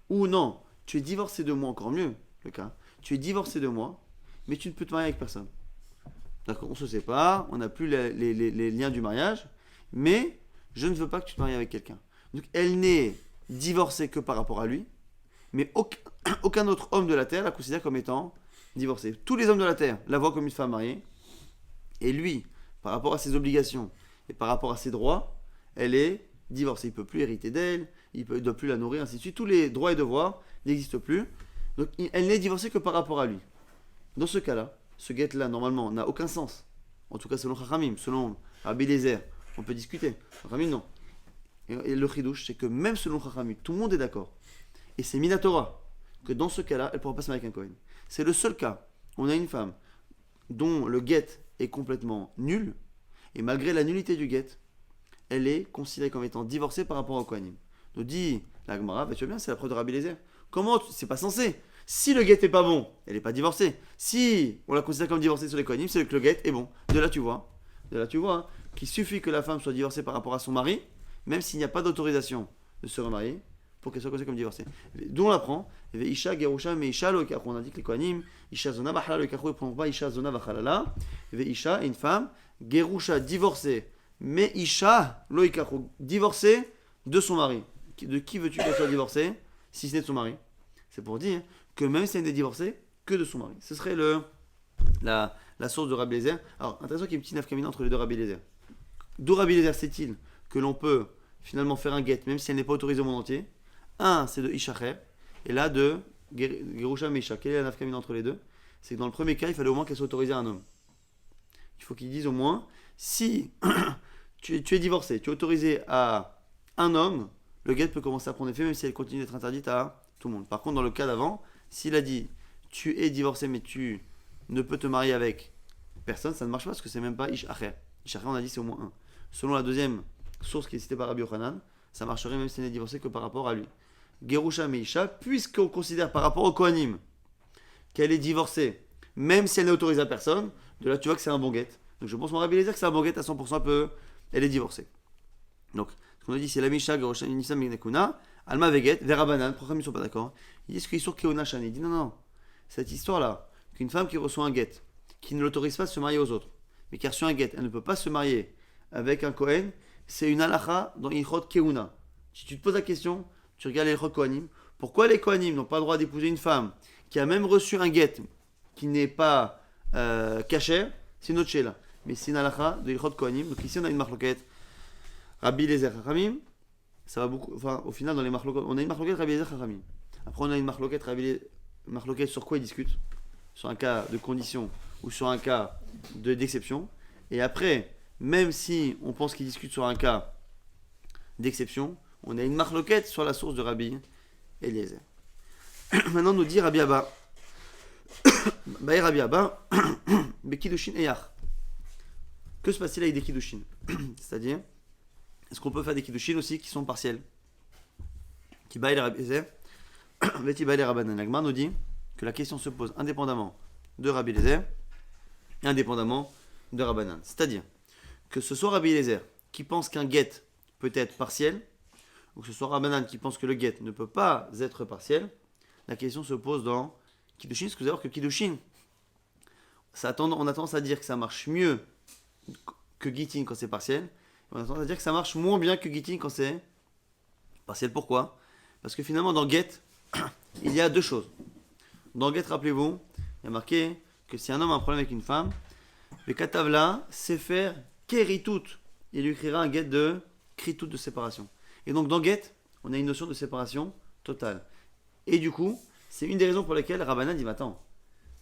Speaker 1: ou non, tu es divorcé de moi, encore mieux le cas, tu es divorcé de moi, mais tu ne peux te marier avec personne. D'accord, on se sépare, on n'a plus les liens du mariage, mais je ne veux pas que tu te maries avec quelqu'un. Donc elle n'est divorcée que par rapport à lui, mais aucun autre homme de la terre la considère comme étant divorcée. Tous les hommes de la terre la voient comme une femme mariée, et lui, par rapport à ses obligations et par rapport à ses droits, elle est divorcé. Il ne peut plus hériter d'elle, il ne doit plus la nourrir, ainsi de suite. Tous les droits et devoirs n'existent plus. Donc elle n'est divorcée que par rapport à lui. Dans ce cas-là, ce guet-là, normalement, n'a aucun sens. En tout cas, selon Chachamim, selon Rabbi Eliezer, on peut discuter. Chachamim, non. Et le chidouche, c'est que même selon Chachamim, tout le monde est d'accord. Et c'est Minatora que dans ce cas-là, elle ne pourra pas se marier avec un Kohen. C'est le seul cas où on a une femme dont le guet est complètement nul, et malgré la nullité du guet, elle est considérée comme étant divorcée par rapport au Kohanim. Donc dit la Gemara, bah, tu vois bien, c'est la preuve de Rabbi Eliezer. Comment c'est pas censé. Si le guet est pas bon, elle n'est pas divorcée. Si on la considère comme divorcée sur les Kohanim, c'est que le guet est bon. De là tu vois hein, qu'il suffit que la femme soit divorcée par rapport à son mari, même s'il n'y a pas d'autorisation de se remarier, pour qu'elle soit considérée comme divorcée. D'où on l'apprend, Isha, Gerusha, mais Isha, on a dit que les Kohanim, Isha Zona, Bachala, le Kachou, ils ne prennent pas Isha Zona, Bachalala. Isha, une femme, Gerusha, divorcée, mais Isha, Loïkachou, divorcée de son mari. De qui veux-tu qu'elle soit divorcée, si ce n'est de son mari? C'est pour dire que même si elle n'est divorcée, que de son mari. Ce serait la source de Rabbi Eliezer. Alors, intéressant qu'il y ait une petite nafkamina entre les deux Rabbi Eliezer. D'où Rabbi Eliezer sait-il que l'on peut finalement faire un guet, même si elle n'est pas autorisée au monde entier? Un, c'est de Ishacher, et là de Gerusha Meisha. Quelle est la nafkamina entre les deux? C'est que dans le premier cas, il fallait au moins qu'elle soit autorisée à un homme. Il faut qu'ils disent au moins, si tu es divorcé, tu es autorisé à un homme, le guet peut commencer à prendre effet, même si elle continue d'être interdite à tout le monde. Par contre, dans le cas d'avant, s'il a dit, tu es divorcé, mais tu ne peux te marier avec personne, ça ne marche pas, parce que c'est même pas Ishacher. Ishacher, on a dit, c'est au moins un. Selon la deuxième source qui est citée par Rabbi Yochanan, ça marcherait même si elle n'est divorcée que par rapport à lui. Gerusha Meisha, puisqu'on considère par rapport au Kohanim qu'elle est divorcée, même si elle n'est autorisée à personne, de là tu vois que c'est un bon guet. Donc je pense mon Rabbi Eliezer que c'est un bon guet à 100%, elle est divorcée. Donc ce qu'on a dit c'est la Misha, Gerusha Meisha, Minekuna, Alma Veget, Verabanan, pourquoi ils ne sont pas d'accord? Ils disent qu'ils sont Keona Shani. Il dit non, cette histoire-là, qu'une femme qui reçoit un guet, qui ne l'autorise pas à se marier aux autres, mais qui a reçu un guet, elle ne peut pas se marier avec un Kohen, c'est une halakha dans Ilchot Keuna. Si tu te poses la question, tu regardes les Ilchot Kohanim, pourquoi les Kohanim n'ont pas le droit d'épouser une femme qui a même reçu un guet qui n'est pas caché? C'est une autre chéla. Mais c'est une halakha de Ilchot Kohanim. Donc ici on a une marloquette. Rabbi Eliezer Chachamim, ça va beaucoup. Enfin, au final, dans les marloquettes, on a une marloquette Rabbi Eliezer Chachamim. Après, on a une marloquette sur quoi ils discutent? Sur un cas de condition ou sur un cas d'exception. Et après, même si on pense qu'ils discutent sur un cas d'exception, on a une marloquette sur la source de Rabbi Eliezer. Maintenant, nous dit Rabbi Abba. Baï Rabbi Abba, Bekidushin Eyach. Que se passe-t-il avec des Kiddushin? C'est-à-dire, est-ce qu'on peut faire des Kiddushin aussi qui sont partiels? Qui baï Rabbi Eliezer, Veti baï Rabbanan. L'Agmar nous dit que la question se pose indépendamment de Rabbi Eliezer et indépendamment de Rabbanan. C'est-à-dire, que ce soit Rabbi Eliezer qui pense qu'un guet peut être partiel, ou que ce soit Rabbanan qui pense que le guet ne peut pas être partiel, la question se pose dans Kiddushin. Parce que vous allez voir que Kiddushin, on a tendance à dire que ça marche mieux que Gittin quand c'est partiel, et on a tendance à dire que ça marche moins bien que Gittin quand c'est partiel. Pourquoi? Parce que finalement dans guet, il y a deux choses. Dans guet, rappelez-vous, il y a marqué que si un homme a un problème avec une femme, le katavla sait faire Keritout. Il lui écrira un guet de Kritout de séparation. Et donc dans guet, on a une notion de séparation totale. Et du coup, c'est une des raisons pour lesquelles Rabbanan dit attends,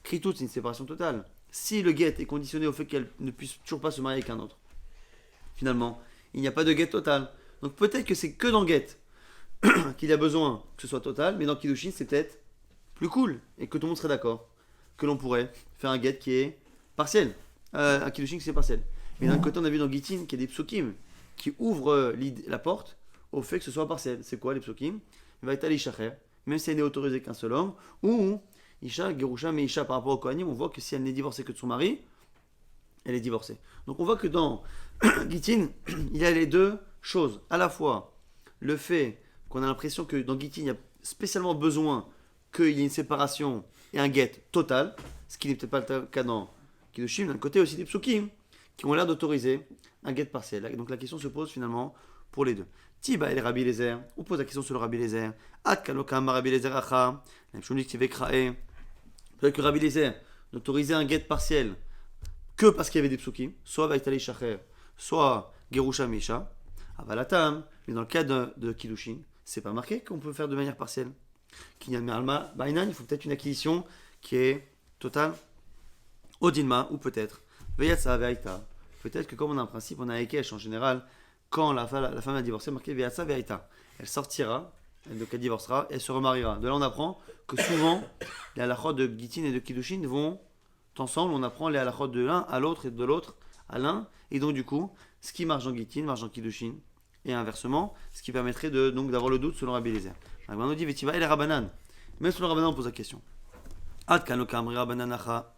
Speaker 1: Kritout c'est une séparation totale. Si le guet est conditionné au fait qu'elle ne puisse toujours pas se marier avec un autre, finalement, il n'y a pas de guet total. Donc peut-être que c'est que dans guet qu'il y a besoin que ce soit total, mais dans Kiddushin c'est peut-être plus cool et que tout le monde serait d'accord que l'on pourrait faire un guet qui est partiel, un Kiddushin qui est partiel. Mais d'un côté on a vu dans Gittin qu'il y a des psukim qui ouvrent la porte au fait que ce soit partiel. C'est quoi les psukim? Il va être allé Ishacher, même si elle n'est autorisée qu'un seul homme, ou Isha, Gerusha, mais Isha par rapport au Kohanim, on voit que si elle n'est divorcée que de son mari, elle est divorcée. Donc on voit que dans Gittin, il y a les deux choses. À la fois, le fait qu'on a l'impression que dans Gittin, il y a spécialement besoin qu'il y ait une séparation et un guet total, ce qui n'est peut-être pas le cas dans Kiddushin. D'un côté aussi des psukim qui ont l'air d'autoriser un guet partiel. Donc la question se pose finalement pour les deux. Tiba el Rabbi Eliezer, on pose la question sur le Rabbi Eliezer. Ad kalokam Rabbi Eliezer acha, peut-être que Rabbi Eliezer n'autorisait un guet partiel que parce qu'il y avait des psukim, soit Vaitali Shacher, soit Gerusha Misha. Avalatam, mais dans le cas de Kiddushin, c'est pas marqué qu'on peut faire de manière partielle. Kinyan Meralma, Bainan, il faut peut-être une acquisition qui est totale. Odinma, ou peut-être. Veyatsa Veaita. Peut-être que comme on a un principe, on a un Ekesh en général, quand la femme a divorcé, marqué Veyatsa Veaita. Elle sortira, donc elle divorcera, et elle se remariera. De là, on apprend que souvent, les halachot de Gittin et de Kiddushin vont ensemble. On apprend les halachot de l'un à l'autre et de l'autre à l'un. Et donc, du coup, ce qui marche en Gittin marche en Kiddushin. Et inversement, ce qui permettrait donc d'avoir le doute selon Rabbi Eliezer. On nous dit Vetiva et les Rabbanan. Même selon Rabbanan, on pose la question. Ad kanokam Rabbananacha.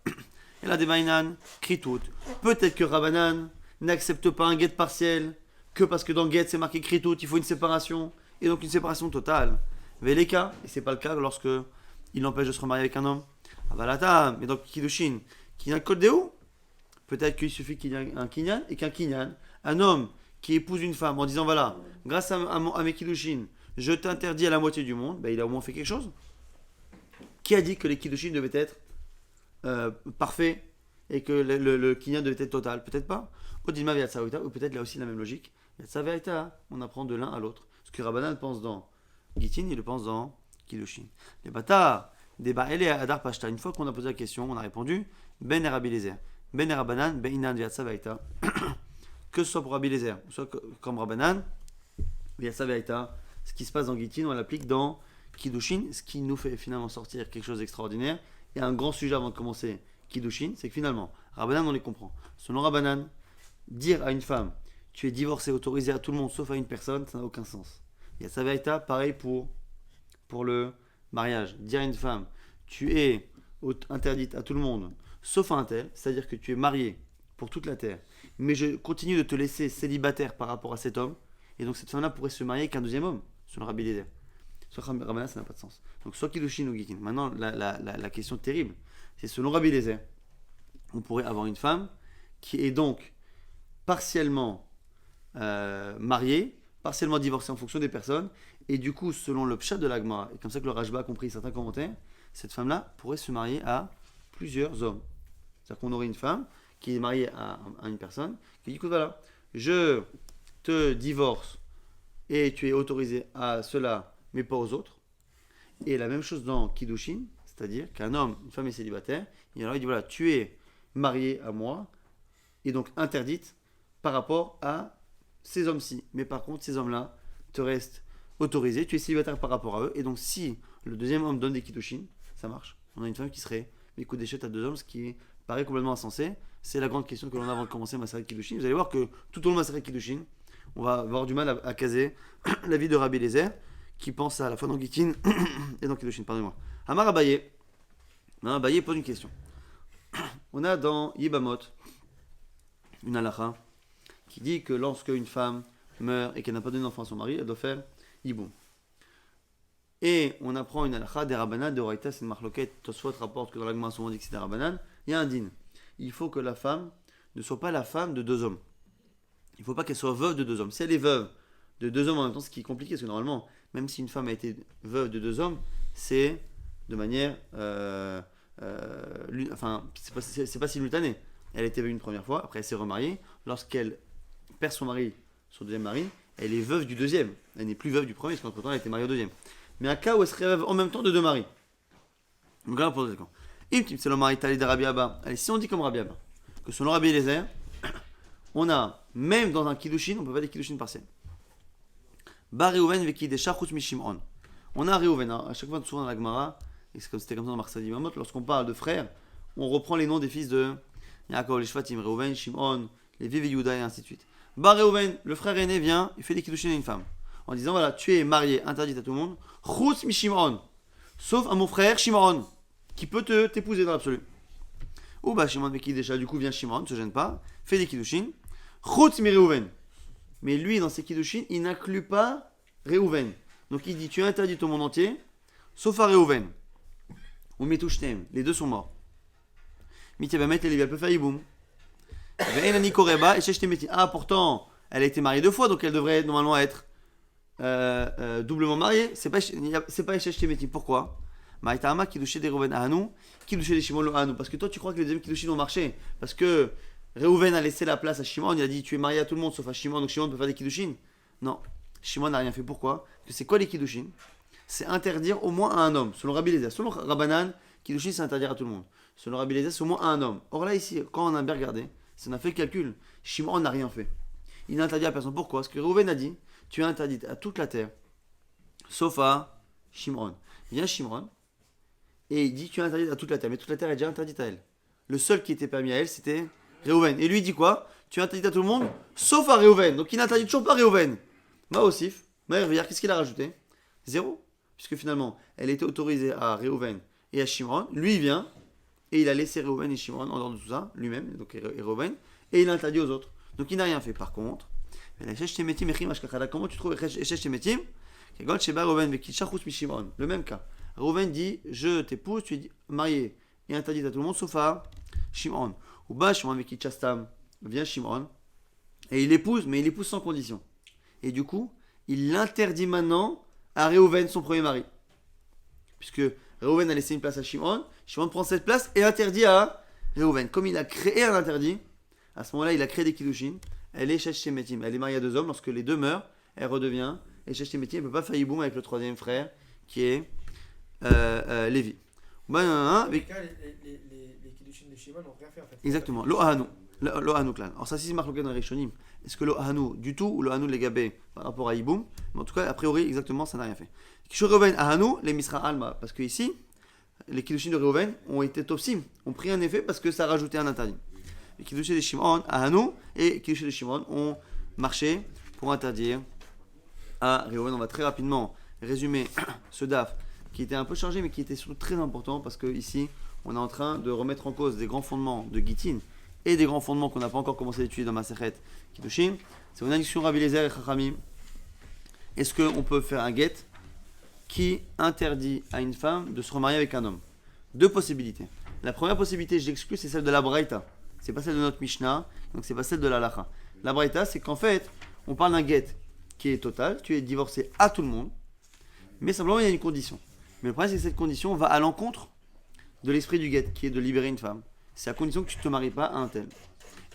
Speaker 1: Et là, des Mainan, Kritout. Peut-être que Rabbanan n'accepte pas un guet partiel, que parce que dans guet c'est marqué Kritout, il faut une séparation, et donc une séparation totale. Veleka, et c'est pas le cas lorsque il l'empêche de se remarier avec un homme. Avalata, mais donc Kiddushin, qui a un code déo. Peut-être qu'il suffit qu'il y ait un kinyan, et qu'un kinyan, un homme qui épouse une femme en disant voilà, grâce à mes Kiddushin, je t'interdis à la moitié du monde, ben, il a au moins fait quelque chose. Qui a dit que les Kiddushin devaient être parfaits et que le kinyan devait être total? Peut-être pas. Odilma Viatsaoita, ou peut-être là aussi la même logique. Viatsaoita, on apprend de l'un à l'autre. Ce que Rabbanan pense dans Gittin, il le pense dans Kiddushin. Les bâtards, débat Ele Adar Pashta. Une fois qu'on a posé la question, on a répondu Ben et Rabbi Eliezer. Ben et Rabbanan, Ben Inan Viatsaoita. Que ce soit pour Rabbi Eliezer, soit comme Rabbanan, Viatsaoita. Ce qui se passe dans Gittin, on l'applique dans Kiddushin, ce qui nous fait finalement sortir quelque chose d'extraordinaire. Et un grand sujet avant de commencer Kiddushin, c'est que finalement, Rabbanan, on les comprend. Selon Rabbanan, dire à une femme, tu es divorcé, autorisé à tout le monde, sauf à une personne, ça n'a aucun sens. Il y a Savaïta, pareil pour le mariage. Dire à une femme, tu es interdite à tout le monde, sauf à un tel, c'est-à-dire que tu es marié pour toute la terre, mais je continue de te laisser célibataire par rapport à cet homme, et donc cette femme-là pourrait se marier avec un deuxième homme, selon Rabbi Eliezer. Soit Rabbanan, ça n'a pas de sens. Donc soit Kiddushin ou Gittin. Maintenant, la question terrible, c'est selon Rabbi Eliezer, on pourrait avoir une femme qui est donc partiellement mariée, partiellement divorcée en fonction des personnes, et du coup, selon le pshat de l'Agmara, et comme ça que le Rashba a compris certains commentaires, cette femme-là pourrait se marier à plusieurs hommes. C'est-à-dire qu'on aurait une femme qui est mariée à une personne, qui dit, écoute, voilà, je te divorce et tu es autorisé à cela, mais pas aux autres. Et la même chose dans Kiddushin, c'est-à-dire qu'un homme, une femme est célibataire, et alors il dit, voilà, tu es mariée à moi, et donc interdite par rapport à ces hommes-ci. Mais par contre, ces hommes-là te restent autorisés, tu es célibataire par rapport à eux, et donc si le deuxième homme donne des Kiddushin, ça marche. On a une femme qui serait écoute des chètes à deux hommes, ce qui paraît complètement insensé. C'est la grande question que l'on a avant de commencer Maseret Kiddushin. Vous allez voir que tout au long de Maseret Kiddushin, on va avoir du mal à caser la vie de Rabbi Eliezer, qui pense à la fois dans Gittin et dans Kiddushin, pardonnez-moi. Amar Abaye. Abaye pose une question. On a dans Yibamot une halakha qui dit que lorsque une femme meurt et qu'elle n'a pas donné d'enfant à son mari, elle doit faire Yiboum. Et on apprend une halakha des Rabbanan, de Oraita, c'est une marloquette, Tosfot rapporte que dans l'Agma souvent dit que c'est des Rabbanan, il y a un din. Il faut que la femme ne soit pas la femme de deux hommes. Il ne faut pas qu'elle soit veuve de deux hommes. Si elle est veuve de deux hommes en même temps, ce qui est compliqué, parce que normalement, même si une femme a été veuve de deux hommes, c'est de manière... enfin, c'est pas simultané. Elle était veuve une première fois, après elle s'est remariée. Lorsqu'elle perd son mari, son deuxième mari, elle est veuve du deuxième. Elle n'est plus veuve du premier, parce qu'entre temps elle était mariée au deuxième. Mais un cas où elle serait veuve en même temps de deux maris. Donc là, on pose la question. C'est le mari de Rabbi Abba. Allez, si on dit comme Rabbi Abba, que selon Rabbi Eliezer, on a, même dans un Kiddushin, on peut pas des Kiddushin partiels. Bar Reuven veki des Shachut Mishimon. On a Reuven, à chaque fois, souvent dans la Gemara, et c'était comme ça dans Marsadi Mamot, lorsqu'on parle de frères, on reprend les noms des fils de Yaakov, les Shvatim, Reuven, Shimon, les Lévi, Yehuda et ainsi de suite. Bar Reuven, le frère aîné vient, il fait des Kiddushin à une femme. En disant, voilà, tu es marié, interdite à tout le monde, Chutz Mishimon, sauf à mon frère Shimon, qui peut t'épouser dans l'absolu. Ou bah Shimon veki déjà, du coup vient Shimon, ne se gêne pas, fait des Kiddushin, Chutz mi Reuven. Mais lui, dans ses Kiddushin, il n'inclut pas Reuven. Donc il dit, tu es interdit au monde entier, sauf à Reuven. Ou Metushtem, les deux sont morts. Mityabamet, les Lévi, elle peut faire Yiboum. Ve'enani Koreba, et Sheshtemeti. Ah, pourtant, elle a été mariée deux fois, donc elle devrait normalement être doublement mariée. C'est pas Sheshtemeti. Pourquoi? Maïtama, Kiddushin des Reuven Ahanu, Kiddushin des Shimon Ahanu. Parce que toi, tu crois que les deuxièmes Kiddushin ont marché. Parce que Reuven a laissé la place à Shimon, il a dit, tu es marié à tout le monde sauf à Shimon, donc Shimon peut faire des Kiddushin. Non. Shimon n'a rien fait. Pourquoi? Parce que c'est quoi les kiddushin? C'est interdire au moins à un homme. Selon Rabbi Eliezer. Selon Rabbanan, kiddushin, c'est interdire à tout le monde. Selon Rabbi Eliezer, c'est au moins à un homme. Or là, ici, quand on a bien regardé, si on a fait le calcul, Shimon n'a rien fait. Il n'a interdit à personne. Pourquoi? Parce que Reuven a dit, tu es interdit à toute la terre, sauf à Shimon. Vient Shimon, et il dit, tu es interdit à toute la terre. Mais toute la terre est déjà interdite à elle. Le seul qui était permis à elle, c'était Reuven. Et lui, il dit quoi? Tu es interdit à tout le monde, sauf à Reuven. Donc il n'interdit toujours pas Reuven. Maosif, Mahervier, qu'est-ce qu'il a rajouté? Zéro. Puisque finalement, elle était autorisée à Reuven et à Shimon. Lui, il vient, et il a laissé Reuven et Shimon en dehors de tout ça, lui-même, donc et Reuven, et il a interdit aux autres. Donc il n'a rien fait. Par contre, comment tu trouves le même cas. Reuven dit, je t'épouse, tu es marié et interdit à tout le monde, sauf à Shimon. Ou bah Shimon avec Chastam, vient Shimon, et il épouse, mais il épouse sans condition. Et du coup, il l'interdit maintenant à Reuven, son premier mari. Puisque Reuven a laissé une place à Shimon, Shimon prend cette place et interdit à Reuven. Comme il a créé un interdit, à ce moment-là, il a créé des kiddushin. Elle est Shesh Shemetim. Elle est mariée à deux hommes. Lorsque les deux meurent, elle redevient. Et Shesh Shemetim, elle ne peut pas faire Yiboum avec le troisième frère, qui est Lévi.
Speaker 2: Les kiddushin de Shimon n'ont rien fait en fait.
Speaker 1: Exactement. Lo Ahanu. Lo Ahanu clan. Alors ça, c'est marqué dans les Rishonim. Est-ce que Lo Ahanu du tout ou Lo Ahanu legabé par rapport à Yiboum? Mais en tout cas, a priori, exactement, ça n'a rien fait. Kishu Reuven Ahanu, les Misra Alma. Parce que ici, les kiddushin de Reuven ont été topsim, ont pris un effet parce que ça a rajouté un interdit. Les kiddushin de Shimon, Ahanu, et kiddushin de Shimon ont marché pour interdire à Reuven. On va très rapidement résumer ce daf qui était un peu chargé mais qui était surtout très important parce que ici on est en train de remettre en cause des grands fondements de Gittin et des grands fondements qu'on n'a pas encore commencé à étudier dans Masechet Kiddushin. C'est une discussion Rabbi Eliezer et Chachamim. Est-ce qu'on peut faire un get qui interdit à une femme de se remarier avec un homme? Deux possibilités. La première possibilité, je l'exclus, c'est celle de la Braïta. C'est pas celle de notre Mishnah, donc c'est pas celle de la Lacha. La Braïta, c'est qu'en fait, on parle d'un get qui est total, tu es divorcé à tout le monde, mais simplement il y a une condition. Mais le problème, c'est que cette condition va à l'encontre de l'esprit du get, qui est de libérer une femme. C'est à condition que tu ne te maries pas à un tel.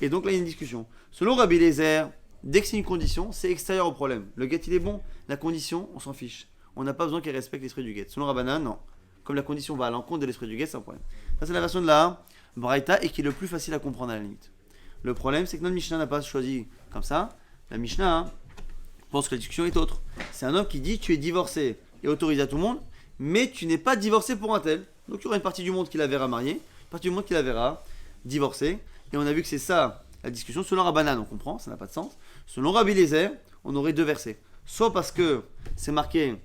Speaker 1: Et donc là, il y a une discussion. Selon Rabbi Eliezer, dès que c'est une condition, c'est extérieur au problème. Le get, il est bon, la condition, on s'en fiche. On n'a pas besoin qu'elle respecte l'esprit du get. Selon Rabbanan, non. Comme la condition va à l'encontre de l'esprit du get, c'est un problème. Ça, c'est la version de la Braïta et qui est le plus facile à comprendre à la limite. Le problème, c'est que notre Mishnah n'a pas choisi comme ça. La Mishnah pense que la discussion est autre. C'est un homme qui dit tu es divorcé et autorisé à tout le monde, mais tu n'es pas divorcé pour un tel. Donc il y aura une partie du monde qui la verra mariée, une partie du monde qui la verra divorcée. Et on a vu que c'est ça la discussion. Selon Rabbanan, on comprend, ça n'a pas de sens. Selon Rabbi Eliezer, on aurait deux versets. Soit parce que c'est marqué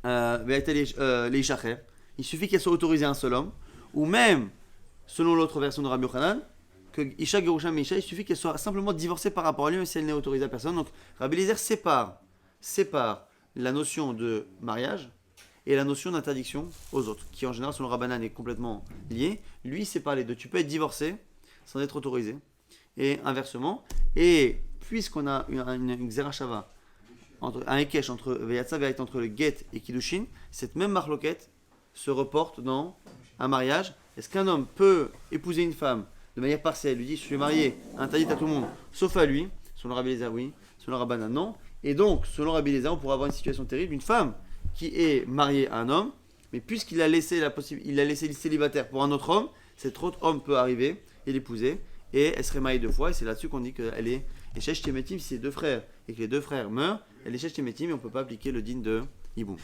Speaker 1: les Ishacher, il suffit qu'elle soit autorisée à un seul homme, ou même, selon l'autre version de Rabbi Yochanan, que Isha Gerusham Isha, il suffit qu'elle soit simplement divorcée par rapport à lui, même si elle n'est autorisée à personne. Donc Rabbi Eliezer sépare la notion de mariage et la notion d'interdiction aux autres, qui en général, selon Rabbanan, est complètement liée. Lui, il sépare les deux. Tu peux être divorcé sans être autorisé, et inversement. Et puisqu'on a une Xerashava, un Ekesh entre Veyatsa Veyat entre le Get et Kiddushin, cette même marloquette se reporte dans un mariage. Est-ce qu'un homme peut épouser une femme de manière partielle, lui dit je suis marié, interdit à tout le monde, sauf à lui? Selon Rabbi Eliezer, oui. Selon Rabbanan, non. Et donc, selon Rabbi Eliezer, on pourrait avoir une situation terrible, une femme qui est mariée à un homme, mais puisqu'il a laissé il a laissé le célibataire pour un autre homme, cet autre homme peut arriver et l'épouser, et elle serait mariée deux fois, et c'est là-dessus qu'on dit qu'elle est Shesh Shemetim si c'est deux frères, et que les deux frères meurent, elle est Shesh Shemetim et on ne peut pas appliquer le din de Yiboum.